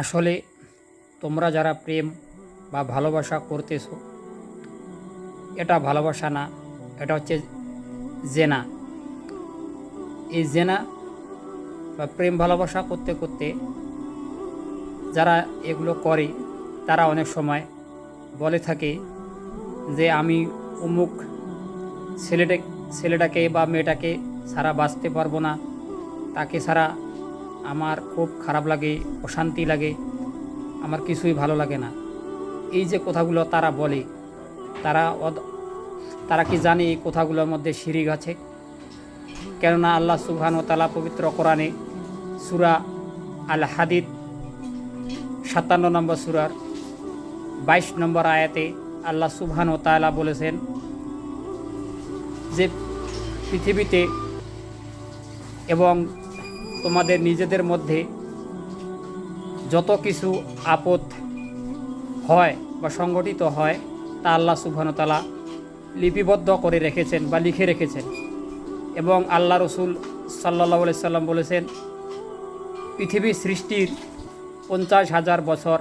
আসলে তোমরা যারা প্রেম বা ভালোবাসা করতেছো, এটা ভালোবাসা না, এটা হচ্ছে জেনা। এই জেনা বা প্রেম ভালোবাসা করতে করতে যারা এগুলো করে তারা অনেক সময় বলে থাকে যে আমি অমুক ছেলেটাকে বা মেয়েটাকে ছাড়া বাঁচতে পারবো না, তাকে ছাড়া আমার খুব খারাপ লাগে, অশান্তি লাগে, আমার কিছুই ভালো লাগে না। এই যে কথাগুলো তারা বলে, তারা তারা কি জানে এই কথাগুলোর মধ্যে শিরিক আছে? কেননা আল্লাহ সুবহানাহু ওয়া তাআলা পবিত্র কোরআনে সূরা আল হাদিদ ৫৭ নম্বর সূরার ২২ নম্বর আয়াতে আল্লাহ সুবহানাহু ওয়া তাআলা বলেছেন যে পৃথিবীতে এবং তোমাদের নিজেদের মধ্যে যত কিছু আপদ হয় বা সংগঠিত হয় তা আল্লাহ সুবহানাহু ওয়া তাআলা লিপিবদ্ধ করে রেখেছেন বা লিখে রেখেছেন। এবং আল্লাহ রসুল সাল্লাল্লাহু আলাইহি সাল্লাম বলেছেন, পৃথিবী সৃষ্টির ৫০,০০০ বছর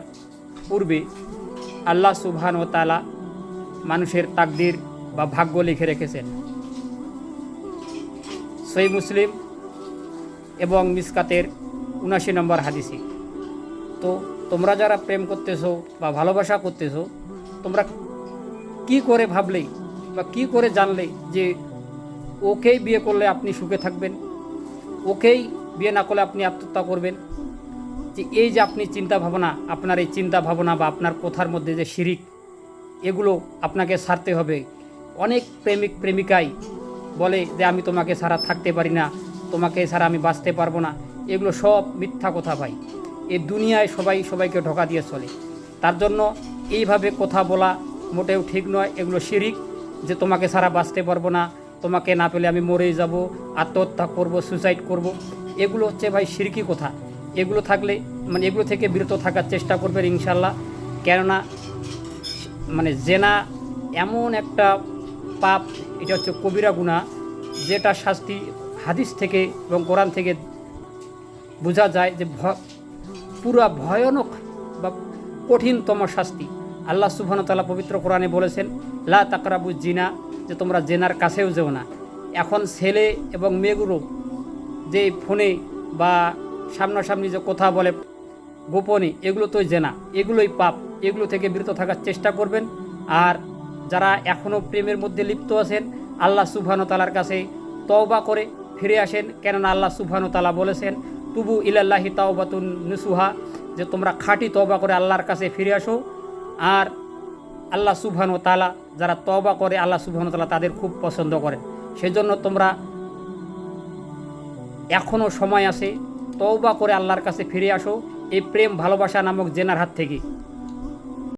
পূর্বে আল্লাহ সুবহানাহু ওয়া তাআলা মানুষের তাকদীর বা ভাগ্য লিখে রেখেছেন। সহিহ মুসলিম এবং মিসকাতের ৭৯ নম্বর হাদিসে। তো তোমরা যারা প্রেম করতেছো বা ভালোবাসা করতেছো, তোমরা কি করে ভাবলেই বা কি করে জানলে যে ওকেই বিয়ে করলে আপনি সুখে থাকবেন, ওকেই বিয়ে না করলে আপনি আত্মহত্যা করবেন? যে এই যে আপনি চিন্তা ভাবনা, আপনার এই চিন্তা ভাবনা বা আপনার কথার মধ্যে যে শিরিক, এগুলো আপনাকে ছাড়তে হবে। অনেক প্রেমিক প্রেমিকাই বলে যে আমি তোমাকে ছাড়া থাকতে পারি না, তোমাকে ছাড়া আমি বাঁচতে পারবো না। এগুলো সব মিথ্যা কথা ভাই। এই দুনিয়ায় সবাইকে ধোঁকা দিয়ে চলে। তার জন্য এইভাবে কথা বলা মোটেও ঠিক নয়। এগুলো শিরিক, যে তোমাকে ছাড়া বাঁচতে পারবো না, তোমাকে না পেলে আমি মরেই যাব, আত্মহত্যা করব, সুসাইড করব। এগুলো হচ্ছে ভাই শিরকি কথা। এগুলো থাকলে এগুলো থেকে বিরত থাকার চেষ্টা করবেন ইনশাল্লাহ। কেননা জেনা এমন একটা পাপ, এটা হচ্ছে কবিরা গুনাহ, যেটা শাস্তি হাদিস থেকে এবং কোরআন থেকে বোঝা যায় যে পুরা ভয়ানক বা কঠিনতম শাস্তি। আল্লাহ সুবহানাহু ওয়া তাআলা পবিত্র কোরআনে বলেছেন, লা তাকরাবুজ জিনা, যে তোমরা জেনার কাছেও যেও না। এখন ছেলে এবং মেয়েগুলো যে ফোনে বা সামনাসামনি যে কথা বলে গোপনে, এগুলো তো জেনা, এগুলোই পাপ। এগুলো থেকে বিরত থাকার চেষ্টা করবেন। আর যারা এখনও প্রেমের মধ্যে লিপ্ত আছেন, আল্লাহ সুবহানাহু ওয়া তাআলার কাছে তওবা করে ফিরে আসেন। কেননা আল্লাহ সুবহানাহু ওয়া তাআলা বলেছেন, তুবু ইলাল্লাহি তাওবাতুন নুসুহা, যে তোমরা খাঁটি তওবা করে আল্লাহর কাছে ফিরে আসো। আর আল্লাহ সুবহানাহু ওয়া তাআলা যারা তওবা করে, আল্লাহ সুবহানাহু ওয়া তাআলা তাদের খুব পছন্দ করেন। সেজন্য তোমরা এখনও সময় আছে, তওবা করে আল্লাহর কাছে ফিরে আসো এই প্রেম ভালোবাসা নামক জেনার হাত থেকে।